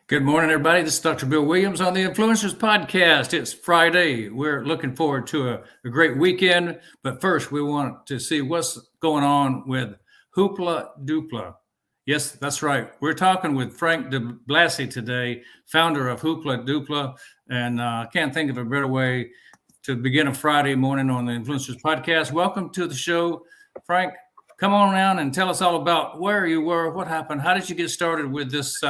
Good morning, everybody. This is Dr. Bill Williams on the Influencers Podcast. It's Friday. We're looking forward to a great weekend. But first, we want to see what's going on with Hoopla Doopla. Yes, that's right. We're talking with Frank DeBlasi today, founder of Hoopla Doopla. And I can't think of a better way to begin a Friday morning on the Influencers Podcast. Welcome to the show, Frank. Come on around and tell us all about where you were, what happened, how did you get started with this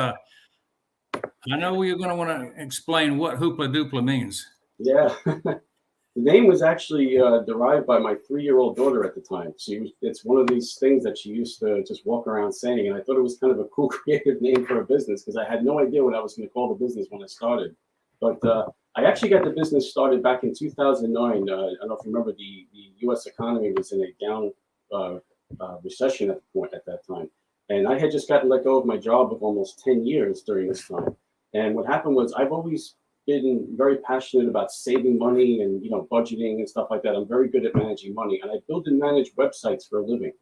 I know you're going to want to explain what Hoopla Doopla means. Yeah, the name was actually derived by my 3-year-old daughter at the time. It's one of these things that she used to just walk around saying, and I thought it was kind of a cool, creative name for a business because I had no idea what I was going to call the business when I started. But I actually got the business started back in 2009. I don't know if you remember, the U.S. economy was in a down recession at that time. And I had just gotten let go of my job of almost 10 years during this time. And what happened was I've always been very passionate about saving money and, budgeting and stuff like that. I'm very good at managing money, and I build and manage websites for a living.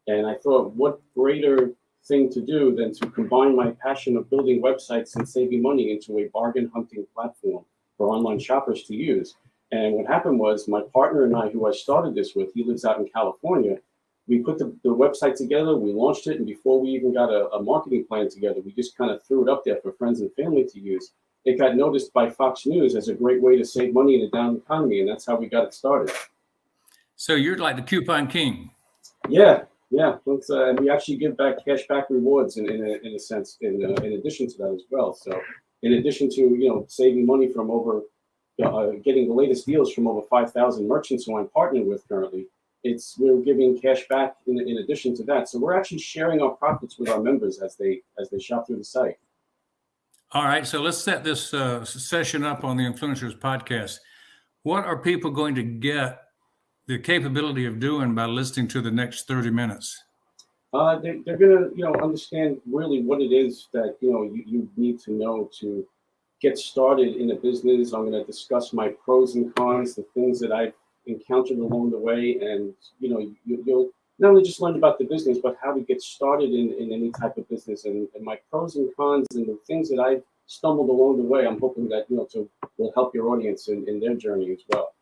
And I thought, what greater thing to do than to combine my passion of building websites and saving money into a bargain hunting platform for online shoppers to use. And what happened was my partner and I, who I started this with, he lives out in California. We put the website together, we launched it, and before we even got a marketing plan together, we just kind of threw it up there for friends and family to use. It got noticed by Fox News as a great way to save money in a down economy, and that's how we got it started. So you're like the coupon king. Yeah. And we actually give back cashback rewards in a sense, in addition to that as well. So in addition to saving money from over getting the latest deals from over 5,000 merchants who I'm partnered with currently, we're giving cash back in addition to that. So we're actually sharing our profits with our members as they shop through the site. All right. So let's set this session up on the Influencers Podcast. What are people going to get the capability of doing by listening to the next 30 minutes? They're going to, understand really what it is that, you need to know to get started in a business. I'm going to discuss my pros and cons, the things that I've encountered along the way, and you'll not only just learn about the business, but how to get started in any type of business, and my pros and cons and the things that I've stumbled along the way. I'm hoping that will help your audience in their journey as well.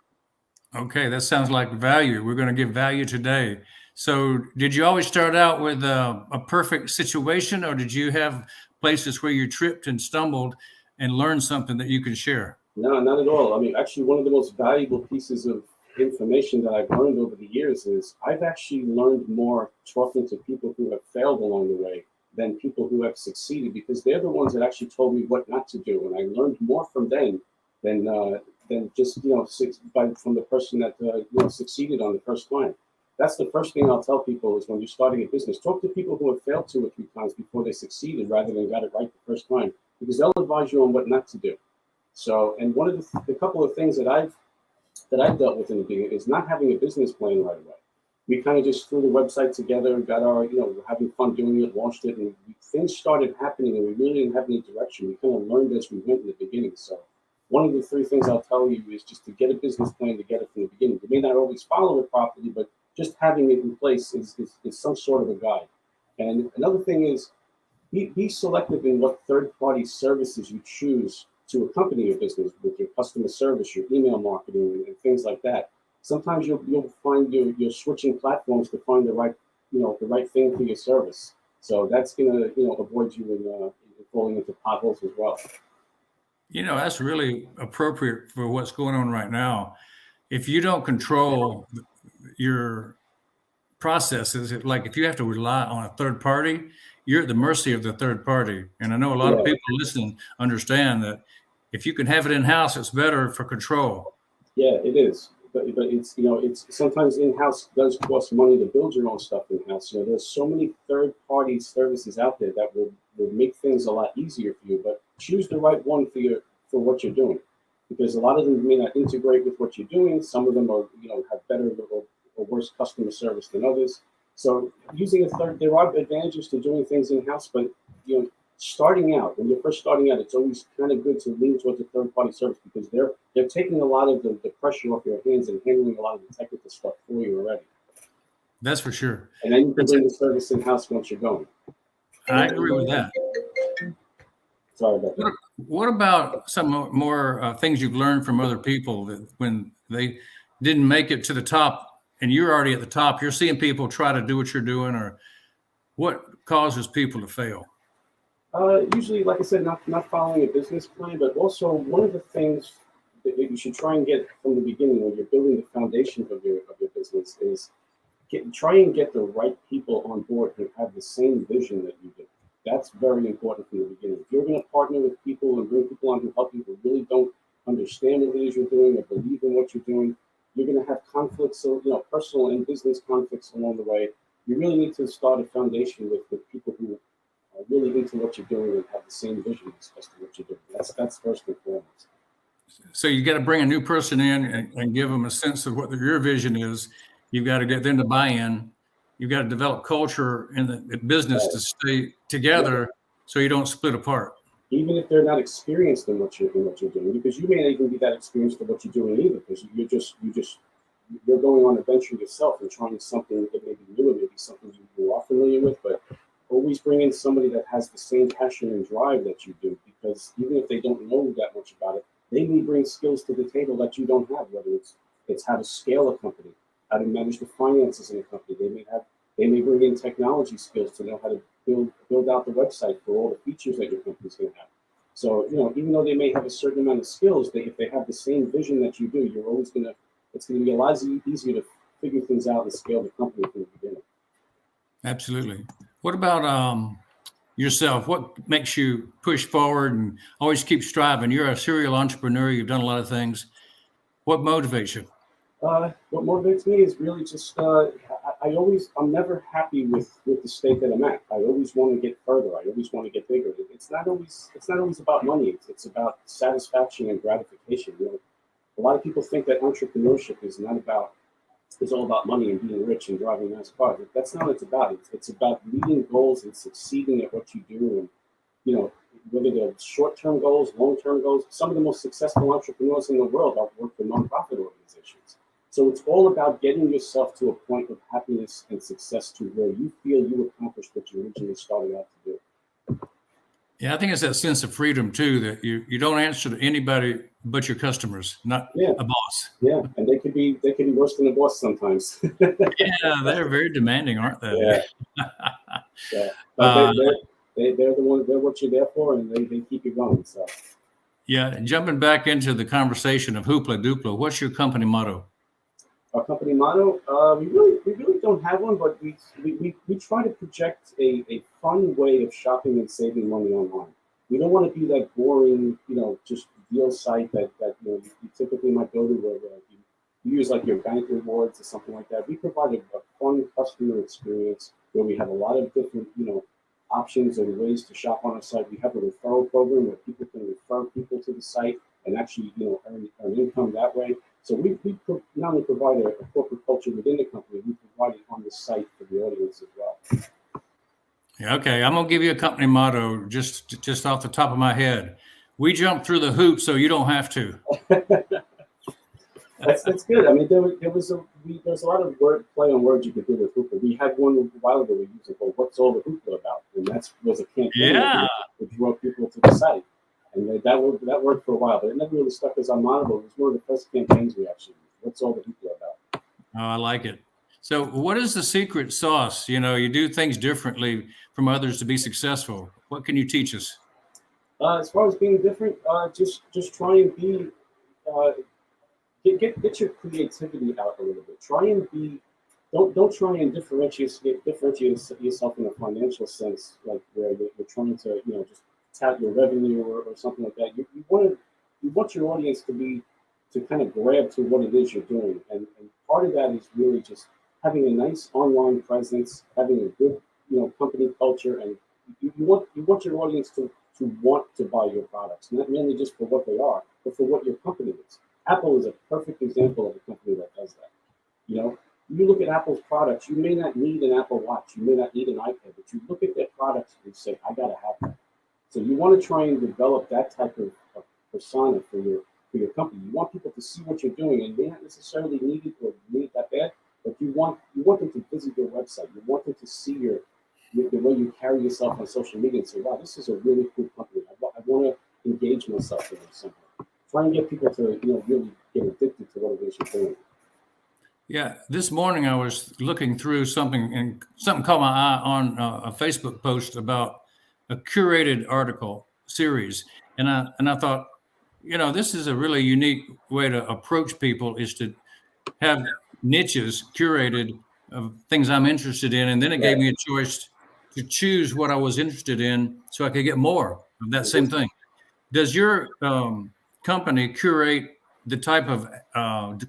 Okay, that sounds like value. We're going to give value today. So did you always start out with a perfect situation, or did you have places where you tripped and stumbled and learned something that you can share? No, not at all. I mean, actually, one of the most valuable pieces of information that I've learned over the years is I've actually learned more talking to people who have failed along the way than people who have succeeded, because they're the ones that actually told me what not to do, and I learned more from them than just from the person that succeeded on the first time. That's the first thing I'll tell people is when you're starting a business, talk to people who have failed 2 or 3 times before they succeeded rather than got it right the first time, because they'll advise you on what not to do. So, and one of the couple of things that I've dealt with in the beginning is not having a business plan right away. We kind of just threw the website together, got our, having fun doing it, launched it, and things started happening, and we really didn't have any direction. We kind of learned as we went in the beginning. So one of the 3 things I'll tell you is just to get a business plan together from the beginning. You may not always follow it properly, but just having it in place is some sort of a guide. And another thing is be selective in what third-party services you choose to accompany your business with your customer service, your email marketing, and things like that. Sometimes you'll find you're switching platforms to find the right thing for your service. So that's gonna avoid you in falling into potholes as well. That's really appropriate for what's going on right now. If you don't control your processes, like if you have to rely on a third party, you're at the mercy of the third party. And I know a lot of people listening understand that if you can have it in-house, it's better for control. Yeah, it is. But it's it's sometimes in-house does cost money to build your own stuff in-house. There's so many third-party services out there that will make things a lot easier for you. But choose the right one for what you're doing, because a lot of them may not integrate with what you're doing. Some of them are have better or worse customer service than others. So using there are advantages to doing things in-house, but starting out, when you're first starting out, it's always kind of good to lean towards a third-party service, because they're taking a lot of the pressure off your hands and handling a lot of the technical stuff for you already. That's for sure. And then you can bring the service in-house once you're going. I agree with that. Sorry about that. What about some more things you've learned from other people that when they didn't make it to the top and you're already at the top, you're seeing people try to do what you're doing, or what causes people to fail? Usually, like I said, not following a business plan, but also one of the things that you should try and get from the beginning when you're building the foundation of your business is try and get the right people on board who have the same vision that you do. That's very important from the beginning. If you're going to partner with people and bring people on who help you who really don't understand what it is you're doing or believe in what you're doing, you're going to have conflicts, so personal and business conflicts along the way. You really need to start a foundation with people who are really into what you're doing and have the same vision as to what you're doing. That's first and foremost. So you got to bring a new person in and give them a sense of what your vision is. You've got to get them to buy in. You've got to develop culture in the business to stay together so you don't split apart. Even if they're not experienced in what you're doing, because you may not even be that experienced in what you're doing either, because you're going on a venture yourself and trying something that may be new and maybe something you are familiar with, but always bring in somebody that has the same passion and drive that you do, because even if they don't know that much about it, they may bring skills to the table that you don't have, whether it's how to scale a company, how to manage the finances in a company. They may bring in technology skills to know how to build out the website for all the features that your company's going to have. So, even though they may have a certain amount of skills, if they have the same vision that you do, it's going to be a lot easier to figure things out and scale the company from the beginning. Absolutely. What about yourself? What makes you push forward and always keep striving? You're a serial entrepreneur. You've done a lot of things. What motivates you? What motivates me is really just I'm never happy with the state that I'm at. I always want to get further. I always want to get bigger. It's not always about money. It's about satisfaction and gratification. A lot of people think that entrepreneurship is all about money and being rich and driving nice cars. That's not what it's about. It's about meeting goals and succeeding at what you do. And whether they're short-term goals, long-term goals, some of the most successful entrepreneurs in the world have worked for nonprofit organizations. So it's all about getting yourself to a point of happiness and success to where you feel you accomplished what you originally started out to do. Yeah, I think it's that sense of freedom too, that you don't answer to anybody but your customers, not a boss. Yeah, and they could be worse than a boss sometimes. Yeah, they're very demanding, aren't they? Yeah. But they're the ones. They're what you're there for, and they keep you going. So. Yeah, and jumping back into the conversation of Hoopla Doopla, what's your company motto? Our company motto, we really don't have one, but we try to project a fun way of shopping and saving money online. We don't want to be that boring, just deal site that you typically might go to where you use like your bank rewards or something like that. We provide a fun customer experience where we have a lot of different options and ways to shop on our site. We have a referral program where people can refer people to the site and actually earn income that way. So we not only provide a corporate culture within the company, we provide it on the site for the audience as well. Yeah, okay, I'm gonna give you a company motto just off the top of my head. We jump through the hoops so you don't have to. That's good. I mean, there was a lot of play on words you could do with Hoopla. We had one a while ago we used it called "What's all the Hoopla about?" and that was a campaign that drew people to the site, and that worked for a while, but it never really stuck as our motto. It was one of the first campaigns we actually used. What's all the Hoopla about? Oh, I like it. So, what is the secret sauce? You do things differently from others to be successful. What can you teach us? As far as being different, just try and be. Get your creativity out a little bit. Try and be. Don't try and differentiate yourself in a financial sense, like where you're trying to just tout your revenue or something like that. You want your audience to kind of grab to what it is you're doing, and part of that is really just having a nice online presence, having a good company culture, and you want your audience to want to buy your products, not mainly just for what they are, but for what your company is. Apple is a perfect example of a company that does that. You look at Apple's products, you may not need an Apple Watch, you may not need an iPad, but you look at their products and you say, I gotta have that. So you want to try and develop that type of persona for your company. You want people to see what you're doing, and you may not necessarily need it or need it that bad, but you want them to visit your website. You want them to see the way you carry yourself on social media and say, wow, this is a really cool company. I'd want to engage myself in it somehow. Try and get people to, really get addicted to what it is you're doing. Yeah, this morning I was looking through something and something caught my eye on a Facebook post about a curated article series. And I thought, this is a really unique way to approach people, is to have niches curated of things I'm interested in. And then it gave me a choice to choose what I was interested in so I could get more of that same thing. Does your company curate the type of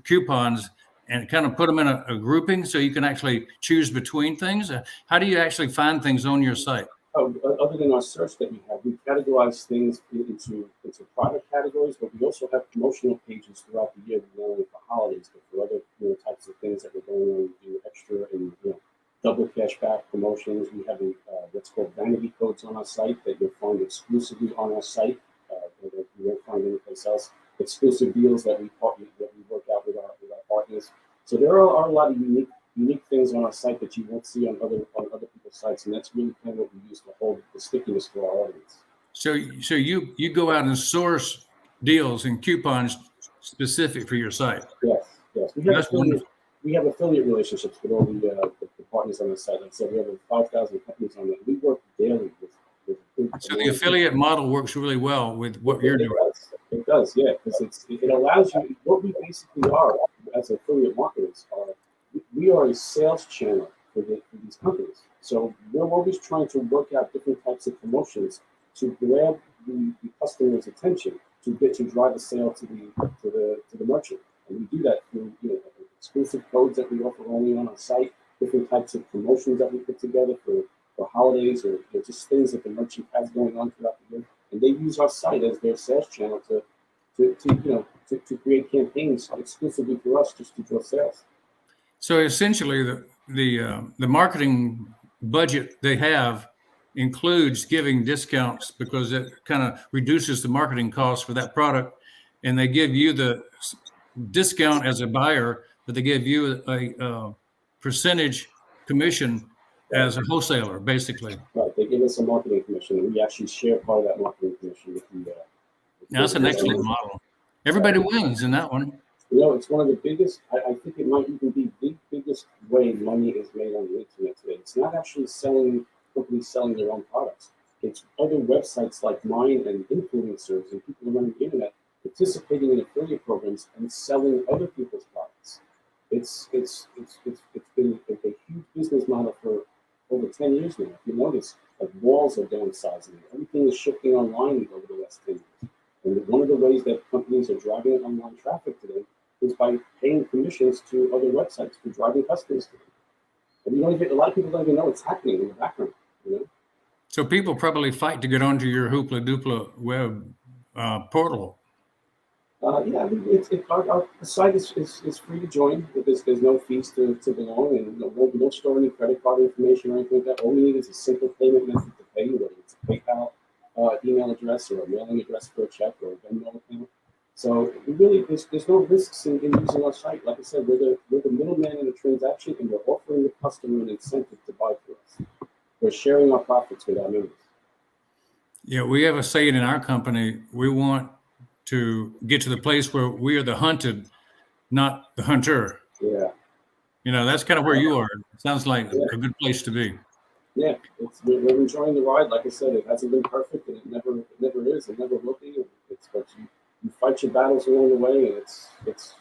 coupons and kind of put them in a grouping so you can actually choose between things? How do you actually find things on your site? Oh, other than our search that we categorize things into product categories, but we also have promotional pages throughout the year, not only for holidays, but for other types of things that we're going on, extra and double cashback promotions. We have what's called vanity codes on our site that you'll find exclusively on our site. That you won't find anyplace else. Exclusive deals that we work out with our partners. So there are a lot of unique things on our site that you won't see on other people's sites, and that's really kind of what we use to hold the stickiness for our audience. So you go out and source deals and coupons specific for your site. Yes. We have affiliate relationships with all the partners on the site. Like I said, we have 5,000 companies on there. We work daily with. So the affiliate model works really well with what you're doing. It does, yeah, because it allows you. What we basically are as affiliate marketers we are a sales channel for these companies. So we're always trying to work out different types of promotions to grab the customer's attention to drive a sale to the merchant, and we do that through exclusive codes that we offer only on our site, different types of promotions that we put together for holidays or just things that the merchant has going on throughout the year, and they use our site as their sales channel to create campaigns exclusively for us just to draw sales. So essentially, the marketing budget they have includes giving discounts because it kind of reduces the marketing costs for that product, and they give you the discount as a buyer, but they give you a percentage commission as a wholesaler, basically. Right, they give us a marketing commission, and we actually share part of that marketing commission with the. That's an excellent model. Everybody wins in that one. It's one of the biggest. I think it might even be the biggest way money is made on the internet today. It's not actually companies selling their own products. It's other websites like mine and influencers and people around the internet participating in affiliate programs and selling other people's products. It's been a huge business model for over 10 years now. If you notice, like walls are downsizing. Everything is shifting online over the last 10 years. And one of the ways that companies are driving online traffic today is by paying commissions to other websites for driving customers to them. And a lot of people don't even know what's happening in the background. So people probably fight to get onto your Hoopla Doopla web portal. Yeah, our site is free to join. There's no fees to belong, and we don't store any credit card information or anything like that. All we need is a simple payment method to pay, whether it's a PayPal email address or a mailing address for a check or a Venmo account. So there's no risks in using our site. Like I said, we're the middleman in the transaction, and we're offering the customer an incentive to buy for us. We're sharing our profits with our members. Yeah, we have a saying in our company: we want to get to the place where we are the hunted, not the hunter. Yeah. That's kind of where you are. It sounds like a good place to be. Yeah, we're enjoying the ride. Like I said, it hasn't been perfect, and it never is. It never will be. But you fight your battles along the way, and it's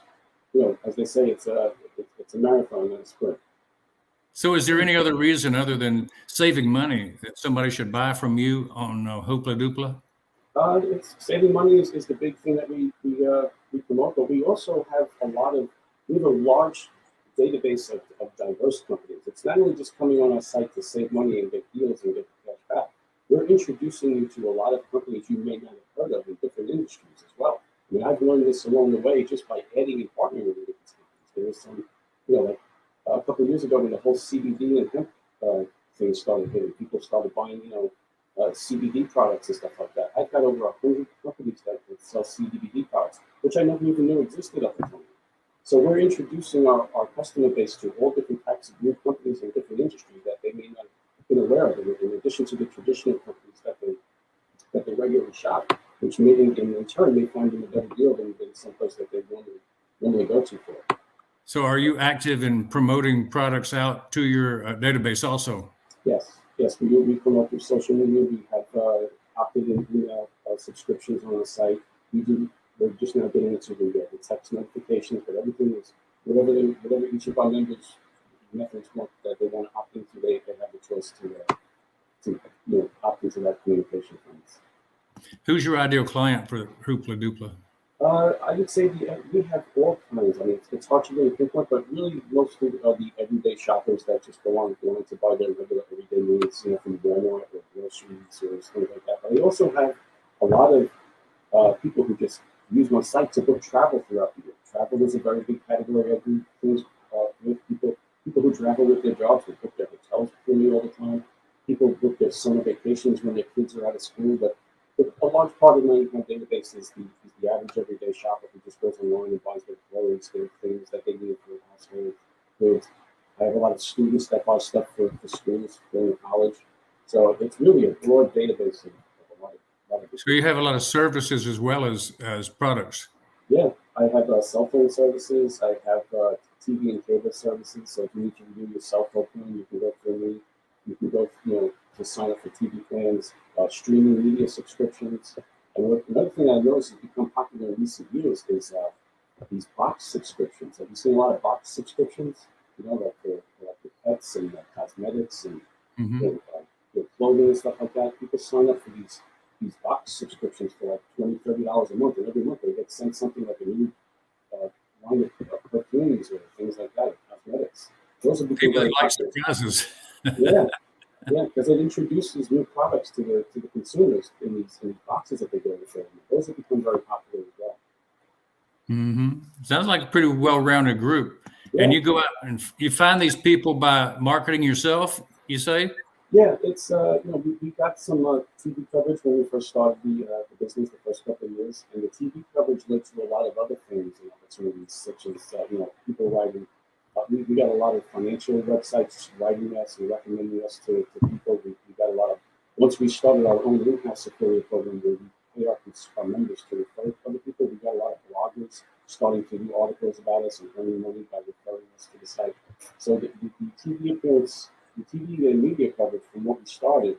as they say, it's a marathon, not a sprint. So is there any other reason other than saving money that somebody should buy from you on Hoopla Doopla? It's saving money is the big thing that we promote, but we also have a large database of diverse companies. It's not only just coming on our site to save money and get deals and get cash back. We're introducing you to a lot of companies you may not have heard of in different industries as well. I mean, I've learned this along the way just by adding and partnering with different companies. There was some, like a couple of years ago when the whole CBD and hemp thing started hitting, people started buying, CBD products and stuff like that. I've got over 100 companies that sell CBD products, which I never even knew existed at the time. So we're introducing our customer base to all different types of new companies in different industries that they may not have been aware of, in addition to the traditional companies that they regularly shop, which may, in turn may find them a better deal than someplace that they normally go to for. So are you active in promoting products out to your database also? Yes, we do. We promote through social media. We have opted in email subscriptions on our site. We're just now getting into the text notifications, but everything is whatever each of our members methods want that they want to opt into, they have the choice to opt into that communication from us. Who's your ideal client for Hoopla Doopla? I would say we have all kinds. I mean, it's hard to really pinpoint, but really mostly are the everyday shoppers that just go on to buy their regular everyday needs, from Walmart or groceries or things like that. But we also have a lot of people who just use my site to book travel throughout the year. Travel is a very big category. I do things with people who travel with their jobs, who book their hotels for me all the time. People book their summer vacations when their kids are out of school. But a large part of my database is the average everyday shopper who just goes online and buys their clothes, their things that they need for household goods. I have a lot of students that buy stuff for schools during college. So it's really a broad database of a lot of So you have a lot of services as well as products. Yeah, I have cell phone services. I have TV and cable services. So if you need to renew your cell phone plan, you can go through me. You can go, to sign up for TV plans, streaming media subscriptions. And another thing I noticed has become popular in recent years is these box subscriptions. Have you seen a lot of box subscriptions? Like the pets and the cosmetics and the clothing and stuff like that. People sign up for these box subscriptions for like $20, $30 a month, and every month they get sent something like a new line of perfumes or things like that, cosmetics. Those are People that like surprises. Yeah, because it introduces new products to the consumers in these boxes that they go with them. Those have become very popular as well. Sounds like a pretty well-rounded group. Yeah. And you go out and you find these people by marketing yourself, you say? Yeah, it's we got some TV coverage when we first started the business the first couple of years, and the TV coverage led to a lot of other things and opportunities, such as people writing. We got a lot of financial websites writing us and recommending us to people. We got a lot of, once we started our own in-house affiliate program where we pay our members to refer other people, we got a lot of bloggers starting to do articles about us and earning money by referring us to the site. So the TV appearance, the TV and media coverage from what we started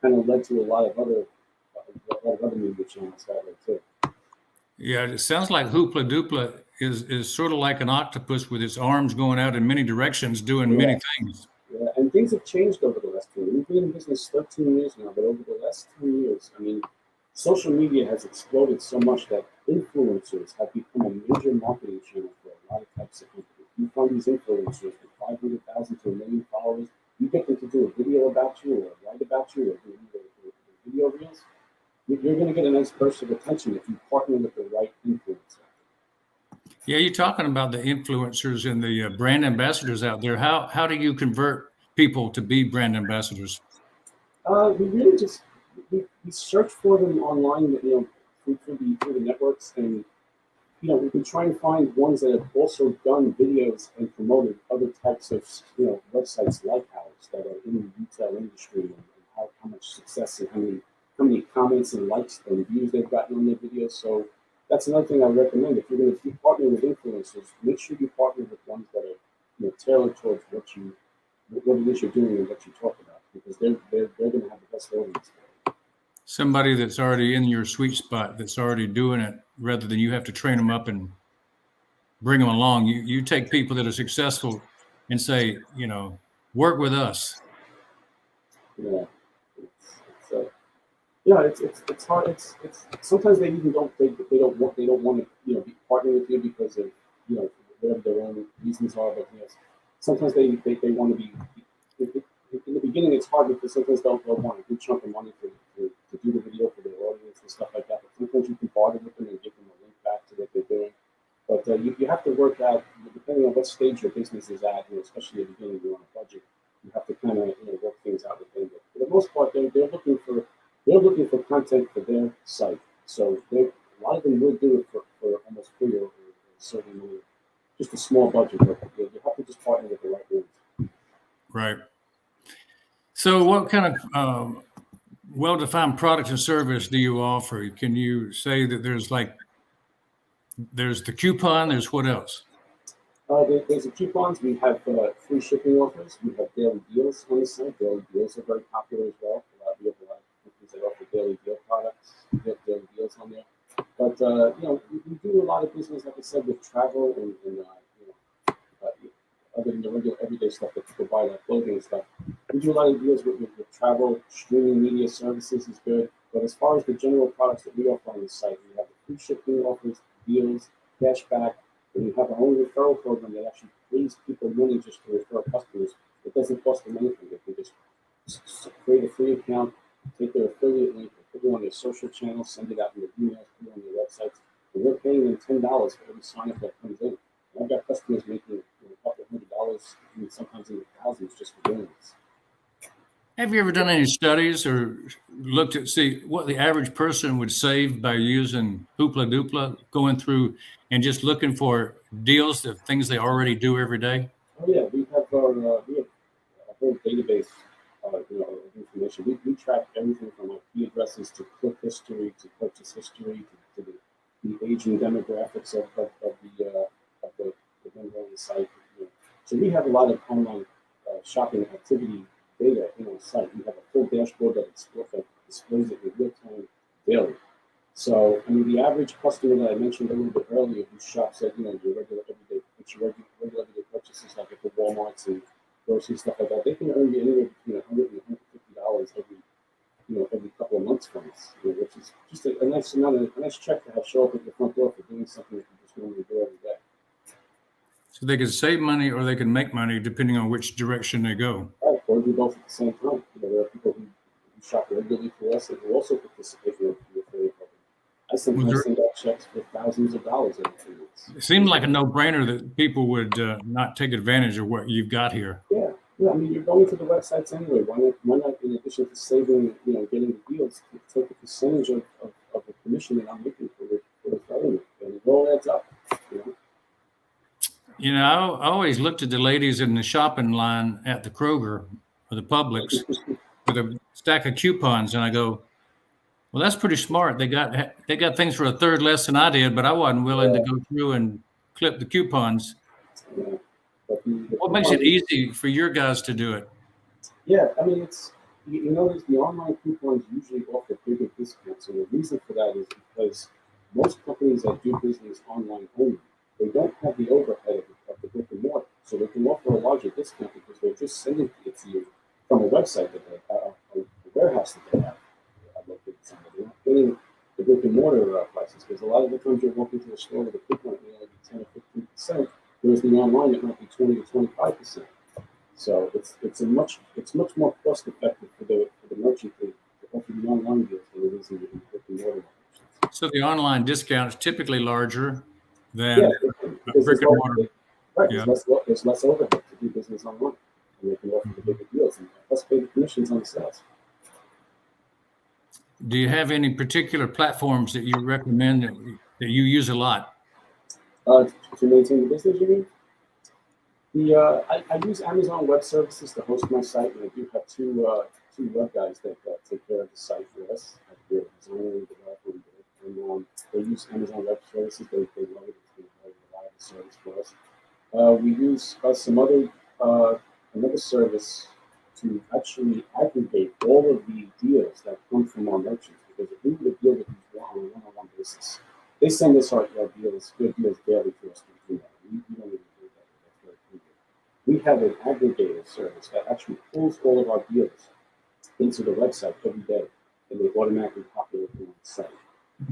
kind of led to a lot of other media channels that way too. Yeah, it sounds like Hoopla Doopla is sort of like an octopus with its arms going out in many directions, doing many things. Yeah, and things have changed over the last 10 years. We've been in business 13 years now, but over the last 10 years, I mean, social media has exploded so much that influencers have become a major marketing channel for a lot of types of companies. You find these influencers with 500,000 to 1 million followers. You get them to do a video about you or write about you or do video reels. You're going to get a nice burst of attention if you partner with the right influencer. Yeah, you're talking about the influencers and the brand ambassadors out there. How do you convert people to be brand ambassadors? We really just we search for them online, through the networks, and we've been trying to find ones that have also done videos and promoted other types of websites like ours that are in the retail industry and how much success and how many comments and likes and views they've gotten on their videos. So that's another thing I recommend. If you're going to partner with influencers, make sure you partner with ones that are tailored towards what it is you're doing and what you talk about, because they're going to have the best audience. Somebody that's already in your sweet spot, that's already doing it, rather than you have to train them up and bring them along. You take people that are successful and say, work with us. Yeah, it's hard. It's sometimes they even don't want to be partnering with you because of whatever their own reasons are. But sometimes they want to be. In the beginning, it's hard because sometimes they'll want a good chunk of money to do the video for their audience and stuff like that. But sometimes you can barter with them and give them a link back to what they're doing. But you have to work out, depending on what stage your business is at, especially at the beginning, you're on a budget. You have to kind of work things out with them. But for the most part, they're looking for content for their site. So a lot of them will do it for almost free or certainly just a small budget. But you have to just partner with the right ones. Right. So what kind of well-defined product and service do you offer? Can you say that there's the coupon, there's what else? There's the coupons. We have free shipping offers. We have daily deals on the site. Daily deals are very popular as well. We have a lot of companies that offer daily deal products, daily deals on there. But we do a lot of business, like I said, with travel and other than the regular everyday stuff that people buy, like clothing and stuff. We do a lot of deals with travel, streaming media services is good. But as far as the general products that we offer on the site, we have the free shipping offers, deals, cashback, and we have our own referral program that actually pays people money just to refer customers. It doesn't cost them anything. They can just create a free account, take their affiliate link, put it on their social channels, send it out in their emails, put it on their websites, and we're paying them $10 for every sign up that comes in. And I've got customers making a couple $100, sometimes in the thousands just for doing this. Have you ever done any studies or looked at see what the average person would save by using Hoopla Doopla, going through and just looking for deals of things they already do every day? Oh yeah, we have a whole database, of information. We track everything from IP addresses to click history to purchase history to the age and demographics of the vendor on the site. So we have a lot of online shopping activity data in our site. We have a full dashboard that displays it in real time daily. So, I mean, the average customer that I mentioned a little bit earlier who shops at, your regular everyday purchases like at the Walmarts and grocery stuff like that, they can earn you anywhere between $100 and $150 every couple of months from us, which is just a nice amount, a nice check to have show up at your front door for doing something that you just normally do every day. So they can save money or they can make money depending on which direction they go. Right, or do both at the same time. There are people who shop regularly for us and who also participate in the affiliate program. I sometimes send out checks for thousands of dollars every 2 weeks. It seems like a no-brainer that people would not take advantage of what you've got here. Yeah. I mean, you're going to the websites anyway. Why not in addition to saving, getting the deals, take a percentage of the commission that I'm making for the government, and it all adds up. I always looked at the ladies in the shopping line at the Kroger or the Publix with a stack of coupons, and I go, well, that's pretty smart. They got things for a third less than I did, but I wasn't willing to go through and clip the coupons. Yeah. What makes it easy for your guys to do it? Yeah, I mean, it's notice the online coupons usually offer bigger discounts, and the reason for that is because most companies that do business online only, they don't have the overhead of the brick and mortar, so they can offer a larger discount because they're just sending it to you from a website that they have, a warehouse that they have. They're not getting the brick and mortar prices because a lot of the times you're walking to the store with a coupon that may only be 10 or 15%, whereas the online it might be 20 to 25%. So it's much more cost effective for the merchant to offer the online deals than it is in the brick and mortar locations. So the online discount is typically larger than brick and mortar. Right, yeah. There's less overhead to do business online, and they can offer the bigger deals and plus pay the commissions on the sales. Do you have any particular platforms that you recommend that you use a lot? To maintain the business, you mean? I use Amazon Web Services to host my site, and I do have two web guys that take care of the site for us. We're designing, developing, and they use Amazon Web Services. They love it. It's been a very reliable service for us. We use another service to actually aggregate all of the deals that come from our merchants, because if we do a deal with these on a one-on-one basis, they send us our deals, good deals daily to us. We don't even do that. That's very cool. We have an aggregator service that actually pulls all of our deals into the website every day, and they automatically populate them on the site.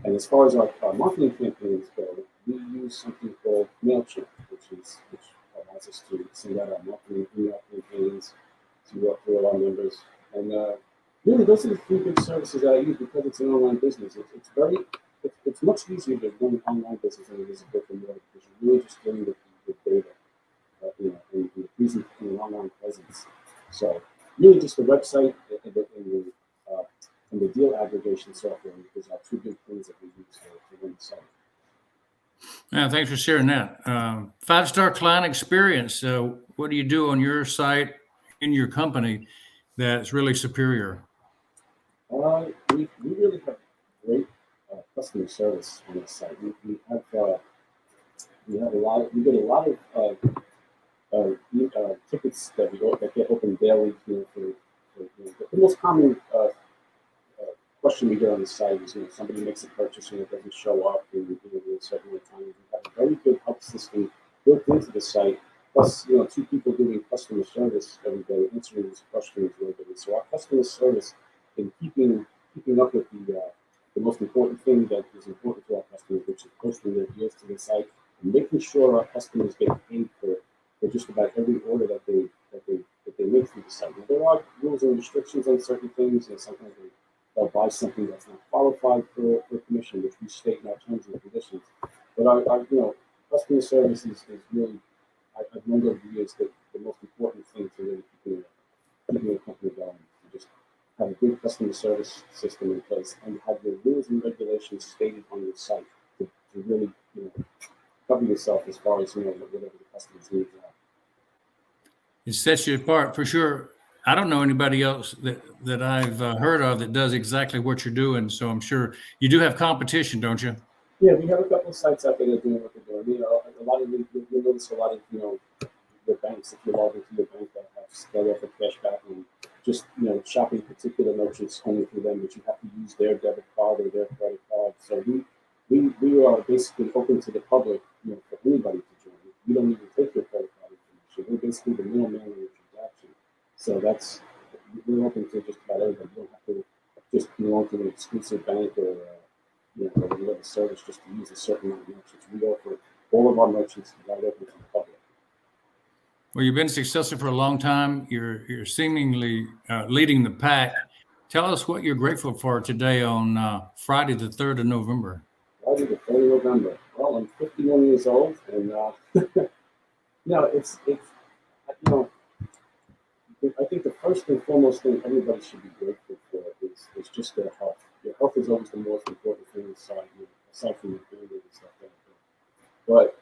And as far as our marketing campaigns go, we use something called MailChimp, which allows us to send out our marketing email campaigns to all our members. And really, those are the three big services that I use because it's an online business. It's much easier to run an online business than it is a brick and mortar because you're really just dealing with the data, and the online presence. So really, just the website and the deal aggregation software is our two big things that we use to run the site. Yeah, thanks for sharing that. 5-star client experience. What do you do on your site in your company that's really superior? We really have great customer service on the site. We have a lot. We get a lot of tickets that get opened daily. The most common question we get on the site is, somebody makes a purchase and it doesn't show up in a certain amount of time. We have a very good help system built into the site. Plus, two people doing customer service every day, answering these questions regularly. So our customer service in keeping up with the most important thing that is important to our customers, which is posting their deals to the site and making sure our customers get paid for just about every order that they make through the site. Now, there are rules and restrictions on certain things, and sometimes they'll buy something that's not qualified for commission, which we state in our terms and conditions. But our customer service is really, I've learned over the years that the most important thing to really keeping a company going is to just have a good customer service system in place and have the rules and regulations stated on your site to really cover yourself as far as whatever the customer's needs are. It sets you apart for sure. I don't know anybody else that I've heard of that does exactly what you're doing. So I'm sure you do have competition, don't you? Yeah, we have a couple of sites out there that are doing what they're doing. A lot of you'll notice a lot of the banks, if you log into your bank, that offer cash back and just shopping particular merchants only through them, but you have to use their debit card or their credit card. So we are basically open to the public, for anybody to join. We don't even take your credit card information. We're basically the middleman in the transaction. So we're open to just about everybody. You don't have to just belong to an exclusive bank or whatever service just to use a certain amount of merchants. We offer all of our merchants right open to the public. Well, you've been successful for a long time. You're seemingly leading the pack. Tell us what you're grateful for today on Friday, the 3rd of November. Friday, the 3rd of November. Well, I'm 51 years old, and it's I think the first and foremost thing everybody should be grateful for is just their health. Your health is always the most important thing aside from your family and stuff like that. But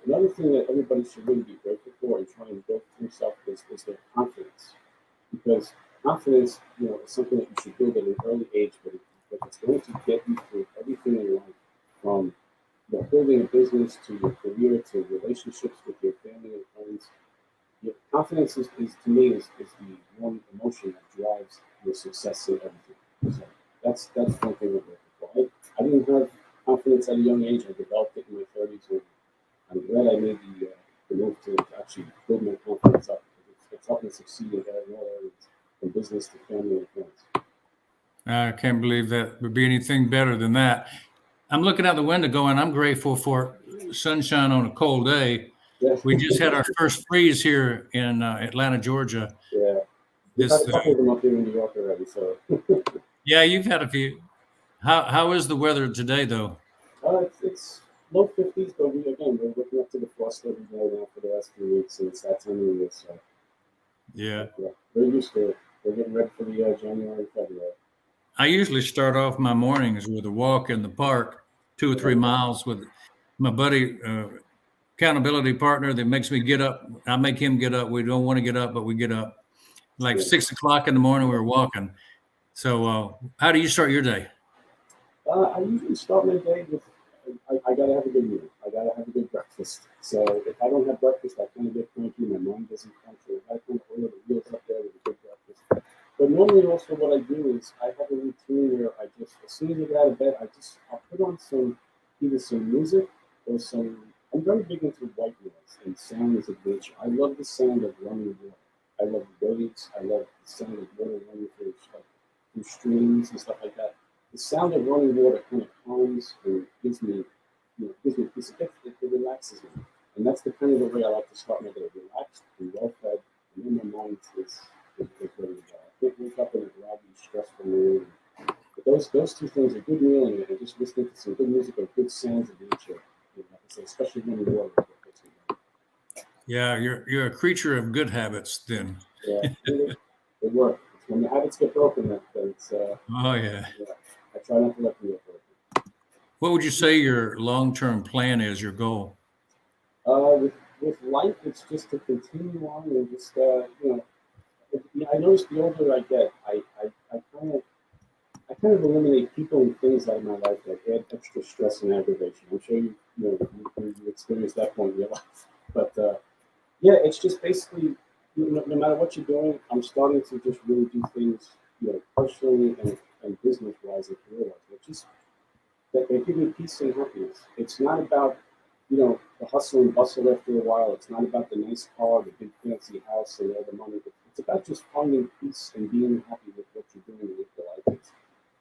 another thing that everybody should really be grateful for and try and build for themselves is their confidence. Because confidence, is something that you should build at an early age, but it's going to get you through everything in life, from building a business to your career to relationships with your family and friends. Your confidence is to me the one emotion that drives your success in everything. So that's one thing I'm grateful for. I didn't have confidence at a young age. I developed it in my 30s, and I'm glad I made the move to actually build my confidence up. It's helped me succeed in all areas, from business to family and friends. I can't believe that would be anything better than that. I'm looking out the window going, I'm grateful for sunshine on a cold day. Yes. We just had our first freeze here in Atlanta, Georgia. Yeah. We've had a couple of them up here in New York already. So. Yeah, you've had a few. How is the weather today, though? It's low 50s, but we're looking up to the frost every day now for the last few weeks, and it's that time of year. So. Yeah. We're used to it. We're getting ready for the January and February. I usually start off my mornings with a walk in the park, 2 or 3 miles with my buddy, accountability partner that makes me get up. I make him get up. We don't want to get up, but we get up. Like 6 o'clock in the morning, we're walking. So how do you start your day? I usually start my day with, I got to have a good meal. I got to have a good breakfast. So if I don't have breakfast, I kind of get cranky. My mind doesn't function. I kind of order the wheels up there with a good breakfast. But normally also what I do is I have a routine where I just, as soon as I get out of bed, I'll put on either some music or I'm very big into white noise and sounds of nature. I love the sound of running water. I love waves. I love the sound of water running through streams and stuff like that. The sound of running water kind of calms and gives me peace. It relaxes me. And that's the kind of the way I like to start my day. Relaxed and well fed, and then my mind is ready to go. I can't wake up in a groggy, stressful mood. But those two things, a good meal and just listening to some good music or good sounds of nature, like I say, especially running water. Yeah, you're a creature of good habits then. Yeah, they work. It's when the habits get broken that it's. Oh yeah. I try not to let them get broken. What would you say your long-term plan is? Your goal? With life, it's just to continue on and just I notice the older I get, I kind of I kind of eliminate people and things out of my life that add extra stress and aggravation. I'm sure you experienced that point in your life. But yeah, it's just basically, no matter what you're doing, I'm starting to just really do things, personally and business wise and career wise. Which is that they give me peace and happiness. It's not about, the hustle and bustle after a while. It's not about the nice car, the big fancy house, and all the money. It's about just finding peace and being happy with what you're doing and what your life is.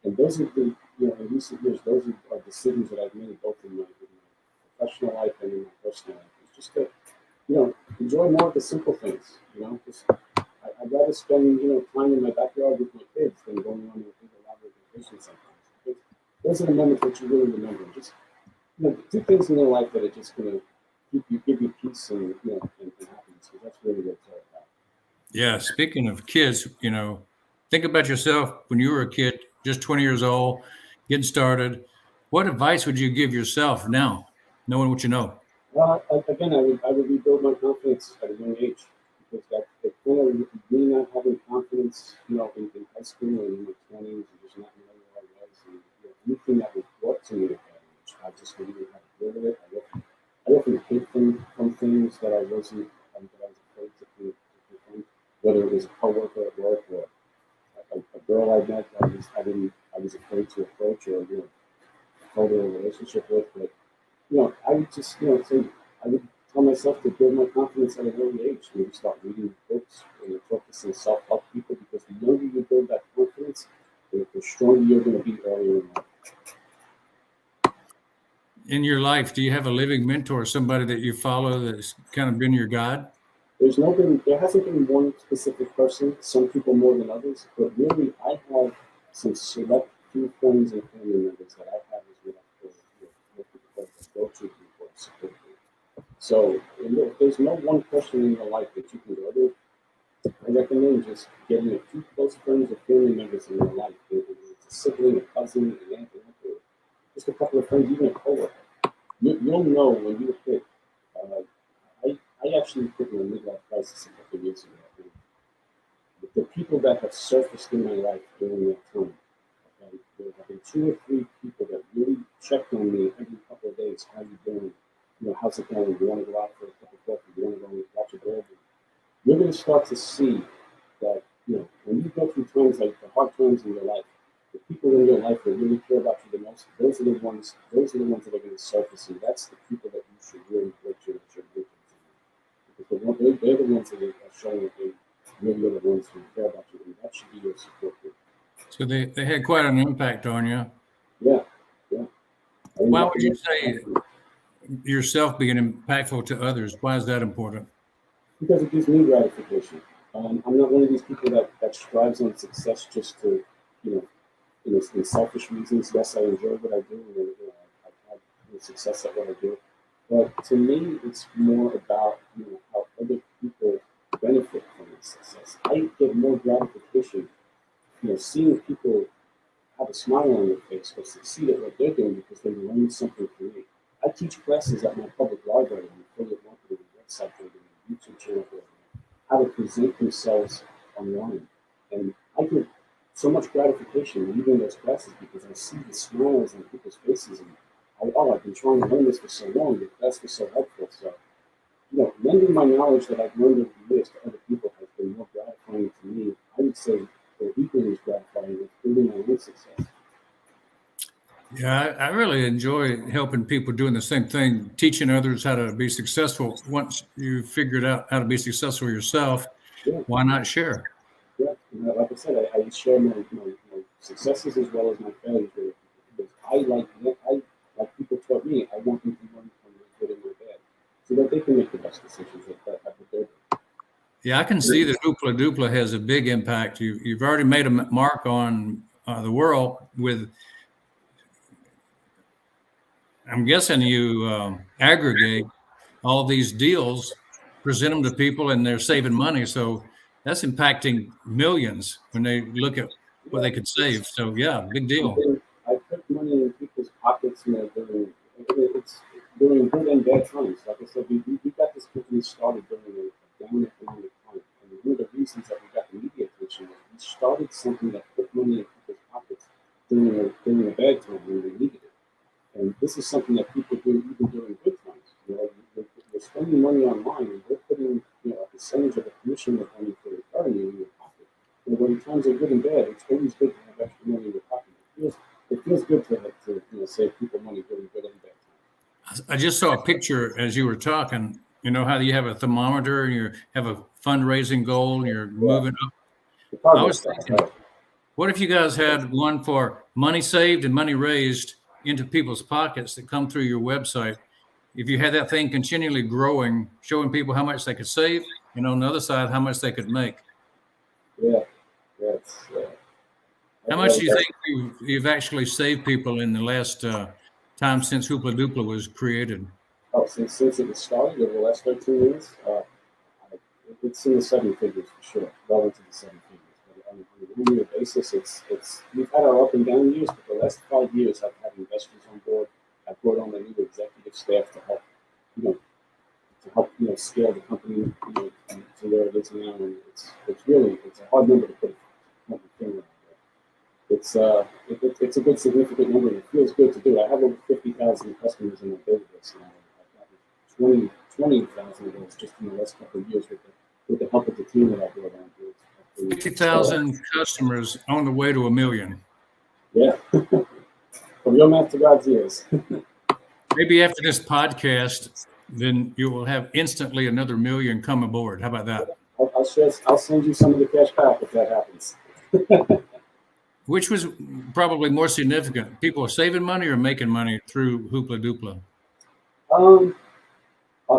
And those are the, in recent years, those are decisions that I've made both in my professional life and in my personal life. It's just to, enjoy more of the simple things. Just I'd rather spend, time in my backyard with my kids than going on a big elaborate vacation sometimes. But those are the moments that you really remember. Just, do things in your life that are just going to give you peace and, and happiness. Because that's really what it's all about. Yeah. Speaking of kids, think about yourself when you were a kid, just 20 years old, getting started. What advice would you give yourself now, knowing what you know? Again, I would rebuild my confidence at a young age because that kind of me not having confidence, in high school and in my 20s and just not knowing where I was and anything that was brought to me at that age, I just didn't know how to deal with it. I often hid from things that I wasn't that I was afraid to confront, whether it was a coworker at work or a girl I met I was afraid to approach or hold a relationship with, but I would just, say, I would tell myself to build my confidence at an early age. Maybe start reading books and talk to some self-help people because the younger you build that confidence, the stronger you're going to be earlier in life. In your life, do you have a living mentor, somebody that you follow that's kind of been your guide? There hasn't been one specific person, some people more than others, but really I have some select few friends and family members that I have as what I feel, go-to people and support me. So there's no one person in your life that you can go to. I recommend just getting a few close friends or family members in your life. Whether it's a sibling, a cousin, an aunt, an uncle, just a couple of friends, even a coworker. You'll know when you hit. Uh, I actually hit my midlife crisis a couple of years ago. And the people that have surfaced in my life during that time, okay, there have been 2 or 3 people that really checked on me every couple of days. How you doing? How's it going? You want to go out for a cup of coffee? You want to go and watch a ball game? You're going to start to see that, when you go through times like the hard times in your life, the people in your life that really care about you the most, those are the ones that are going to surface you. That's the people that you should really look to and should look into. Because they're the ones that are showing that they really are the ones who care about you, and that should be your support group. So they had quite an impact on you. Yeah, yeah. Why would you say yourself being impactful to others? Why is that important? Because it gives me gratification. I'm not one of these people that strives on success just to, in selfish reasons. Yes, I enjoy what I do, and I've had success at what I do. But to me, it's more about how other people benefit from my success. I get more gratification, seeing people have a smile on their face or succeed at what they're doing because they learned something from me. I teach classes at my public library on affiliate marketing website building, YouTube channel building, how to present themselves online. And I get so much gratification leaving those classes because I see the smiles on people's faces and I've been trying to learn this for so long, the class was so helpful. So, lending my knowledge that I've learned over the years to other people has been more gratifying to me. I would say they're equally as gratifying as building my own success. Yeah, I really enjoy helping people doing the same thing, teaching others how to be successful. Once you figured out how to be successful yourself, Yeah, why not share? yeah. Like I said, I share my successes as well as my failures with people because like people taught me, I want them to learn from my good and my bad so that they can make the best decisions that they're doing. Yeah, I can see that Hoopla Doopla has a big impact. You've already made a mark on the world with, I'm guessing you aggregate all these deals, present them to people, and they're saving money. So that's impacting millions when they look at what Yeah, they could save. So yeah, big deal. I put money in people's pockets, it's during good and bad times. Like I said, we got this company started during a down economic time. And one of the reasons that we got the media attention was we started something that put money in people's pockets during a bad time when they needed it. And this is something that people do even during good times. You're spending money online, and they're putting a percentage of a commission of money for recurring in your pocket. And when times are good and bad, it's always good to have extra money in your pocket. It feels good to save people money during good and bad times. I just saw a picture as you were talking. You know how you have a thermometer and you have a fundraising goal and you're moving up. I was thinking, what if you guys had one for money saved and money raised into people's pockets that come through your website? If you had that thing continually growing, showing people how much they could save, and on the other side, how much they could make. Yeah. How much do you think you've actually saved people in the last time since Hoopla Doopla was created? Oh, since it was started over the last 13 years, it's in the seven figures for sure, well into the seven figures. But on a yearly basis, we've had our up and down years, but the last 5 years I've had investors on board. I've brought on a new executive staff to help scale the company to where it is now, and it's a hard number to put a finger on. It's a good significant number, and it feels good to do. I have over 50,000 customers in my database now. I've gotten 20,000 of those just in the last couple of years with the help of the team that I brought on. 50,000 customers on the way to 1 million. Yeah. From your mouth to God's ears. Maybe after this podcast, then you will have instantly another 1 million come aboard. How about that? I'll send you some of the cash back if that happens. Which was probably more significant? People are saving money or making money through Hoopla Doopla?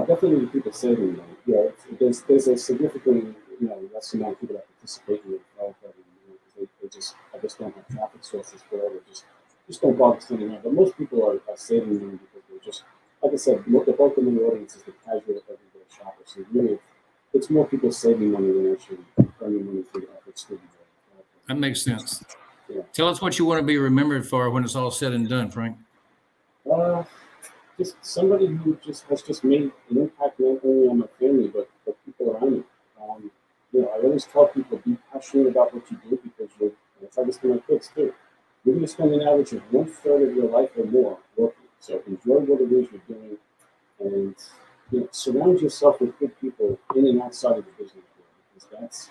Definitely the people saving money. Yeah, there's a significantly less amount of people that participate in it. I just don't have traffic sources for it. Or just don't bother sending out. But most people are saving money because they're just, like I said, the bulk of the audience is the casual everyday shopper. So really, it's more people saving money than actually earning money through the efforts to do that. That makes sense. Yeah. Tell us what you want to be remembered for when it's all said and done, Frank. Just somebody who has made an impact not only on my family but people around me. I always tell people, be passionate about what you do because I tell this to my kids too. You're going to spend an average of 1/3 of your life or more working. So enjoy what it is you're doing, and surround yourself with good people in and outside of the business world, because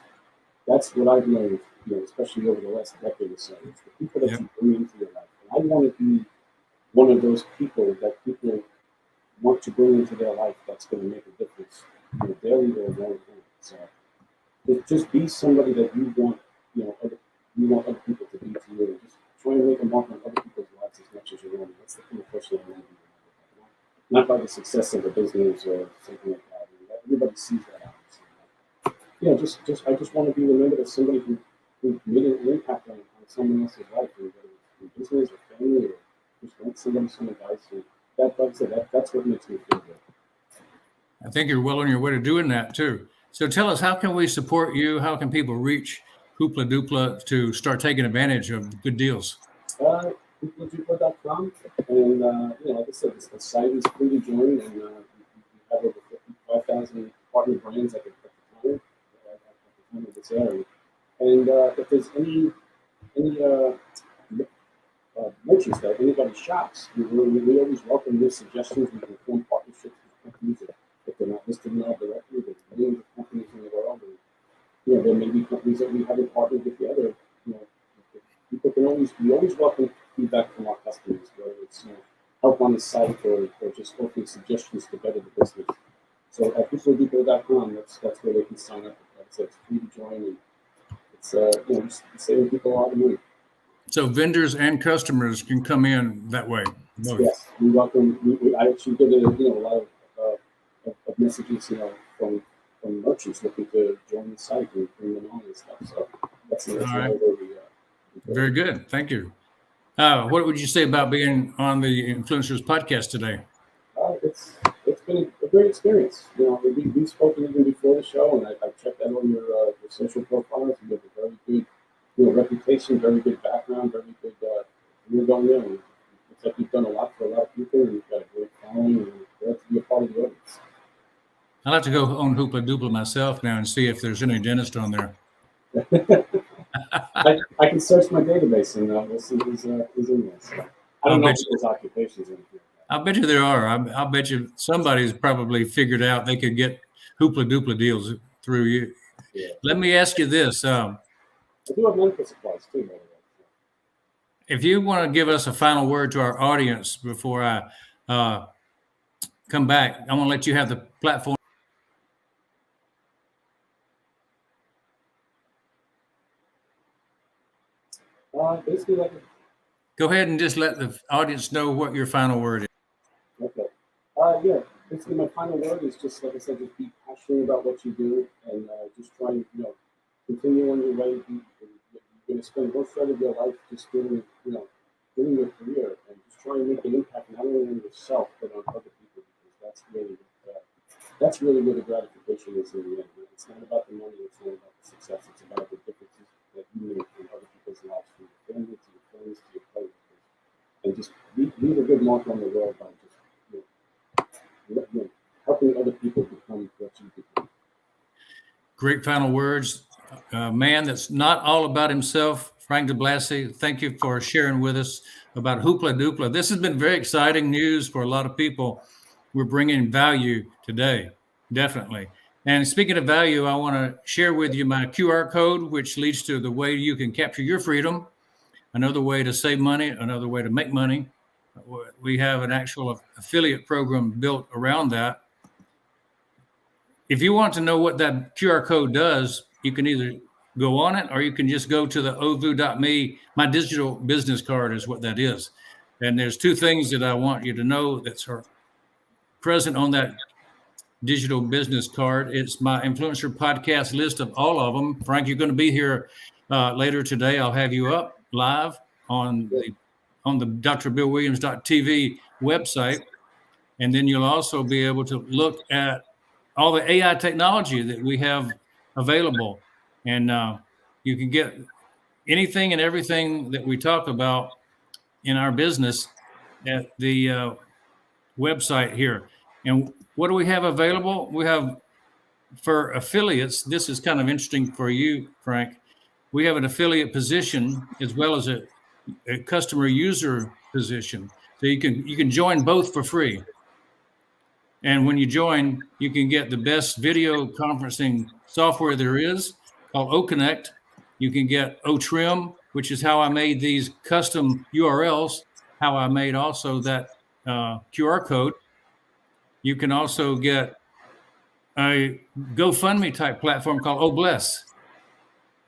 that's what I've learned, especially over the last decade or so. It's the people that you bring into your life. And I want to be one of those people that people want to bring into their life that's going to make a difference, daily or long term. So just be somebody that you want, other people to be to you. And just try and make a mark on other people's lives as much as you want. That's the kind of person I want to be. Not by the success of a business or something like that. Everybody sees that obviously. I just want to be remembered as somebody who made an impact on someone else's life, whether it's in business or family or just want somebody some advice. And that's what makes me feel good. I think you're well on your way to doing that too. So tell us, how can we support you? How can people reach Hoopla Doopla to start taking advantage of good deals? HooplaDoopla.com, and like I said, the site is free to join, and we have over 55,000 partner brands at the time of this airing. And if there's any merchants that anybody shops, we always welcome their suggestions. We can form partnerships with companies if they're not listed in our directory. There's millions of companies in the world, and there may be companies that we haven't partnered with yet. Or we always welcome feedback from our customers, whether it's help on the site or just offering suggestions to better the business. So at HooplaDoopla.com, that's where they can sign up. Like I said, it's free to join, and it's saving people a lot of money. So vendors and customers can come in that way. Both. Yes, we welcome. I actually get a lot of messages, from merchants looking to join the site and bring them on and stuff. So that's all right. Very good. Thank you. What would you say about being on the Influencers podcast today? It's been a great experience. We've spoken even before the show, and I checked out all your social profiles. You have a very good reputation, very good background, very good. You're going there. And it's like you've done a lot for a lot of people, and you've got a great following, and glad to be a part of the audience. I'll have to go on Hoopla Doopla myself now and see if there's any dentist on there. I can search my database and we'll see who's in there. So, I don't know people's occupations in here. I bet you there are. I bet you somebody's probably figured out they could get Hoopla Doopla deals through you. Yeah. Let me ask you this. I do have medical supplies too, by the way. If you want to give us a final word to our audience before I come back, I'm going to let you have the platform. Basically, Go ahead and just let the audience know what your final word is. okay. Yeah. Basically, my final word is just, like I said, just be passionate about what you do and just try and, continue on your way. You're going to spend most of your life just doing your career and just try and make an impact not only on yourself but on other people, because that's really where the gratification is in the end. It's not about the money, it's not about the success, it's about the differences that you make in other people's lives, from your family to your friends to your coworkers, and just leave a good mark on the world by just helping other people become what you become. Great final words. Man that's not all about himself, Frank DeBlasi, thank you for sharing with us about Hoopla Doopla. This has been very exciting news for a lot of people. We're bringing value today, definitely. And speaking of value, I want to share with you my QR code, which leads to the way you can capture your freedom, another way to save money, another way to make money. We have an actual affiliate program built around that. If you want to know what that QR code does, you can either go on it or you can just go to the ovu.me. My digital business card is what that is. And there's two things that I want you to know that's present on that digital business card. It's my influencer podcast list of all of them. Frank, you're going to be here later today. I'll have you up live on the drbillwilliams.tv website. And then you'll also be able to look at all the AI technology that we have available. And you can get anything and everything that we talk about in our business at the website here. And what do we have available? We have, for affiliates, this is kind of interesting for you, Frank. We have an affiliate position as well as a customer user position. So you can join both for free. And when you join, you can get the best video conferencing software there is called OConnect. You can get OTrim, which is how I made these custom URLs, how I made also that QR code. You can also get a GoFundMe type platform called OBless.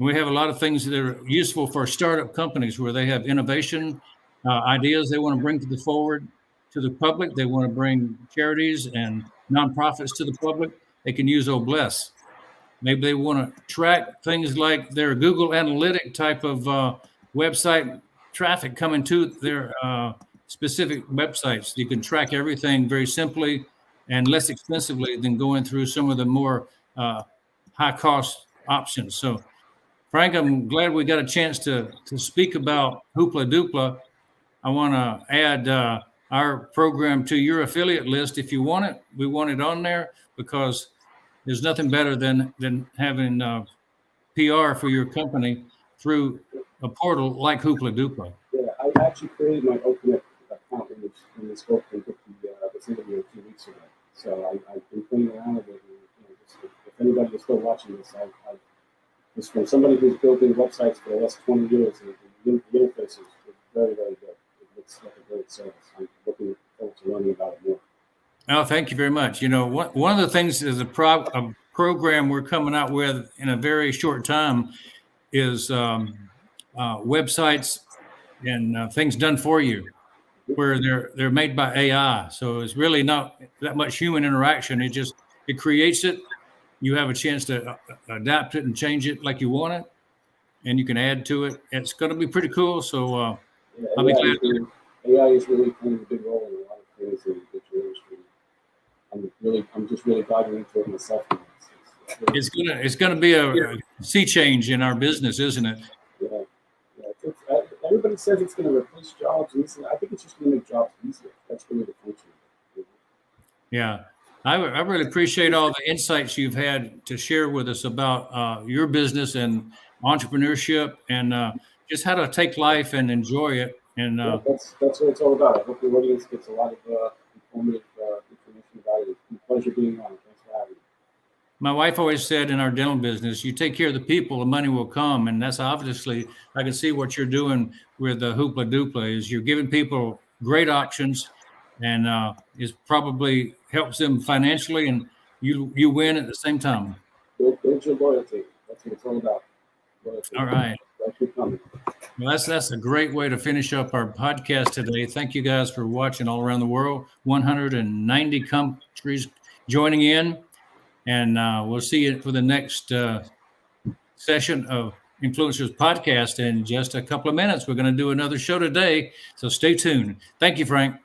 We have a lot of things that are useful for startup companies where they have innovation ideas they want to bring to the public. They want to bring charities and nonprofits to the public. They can use OBless. Maybe they want to track things like their Google Analytic type of website traffic coming to their specific websites. You can track everything very simply and less expensively than going through some of the more high cost options. So, Frank, I'm glad we got a chance to speak about Hoopla Doopla. I want to add our program to your affiliate list if you want it. We want it on there because there's nothing better than having PR for your company through a portal like Hoopla Doopla. Yeah, I actually created my OpenX account in this book and took this interview 2 weeks ago. So I've been playing around with it. And, just, if anybody is still watching this, just from somebody who's building websites for the last 20 years, and the interface is very, very good. It looks like a great service. I'm looking forward to learning about it more. Oh, thank you very much. One of the things is a program we're coming out with in a very short time is websites and things done for you, where they're made by AI. So it's really not that much human interaction. It creates it. You have a chance to adapt it and change it like you want it, and you can add to it. It's going to be pretty cool. So I'll be glad. AI is really playing a big role in a lot of things in the digital industry. I'm just really diving into it myself. It's gonna be a sea change in our business, isn't it? Yeah. Everybody says it's going to replace jobs, and I think it's just going to make jobs easier. That's really the function. Yeah, I really appreciate all the insights you've had to share with us about your business and entrepreneurship, and just how to take life and enjoy it. And that's what it's all about. I hope the audience gets a lot of informative information about it. It's been a pleasure being on. Thanks for having me. my wife always said in our dental business, you take care of the people, the money will come. And that's obviously, I can see what you're doing with the Hoopla Doopla is you're giving people great options, and it probably helps them financially, and you win at the same time. Build your loyalty. That's what it's all about. Loyalty. All right. Thanks for coming. Well, that's a great way to finish up our podcast today. Thank you guys for watching all around the world. 190 countries joining in, and we'll see you for the next session of Influencers Podcast in just a couple of minutes. We're going to do another show today, so stay tuned. Thank you, Frank.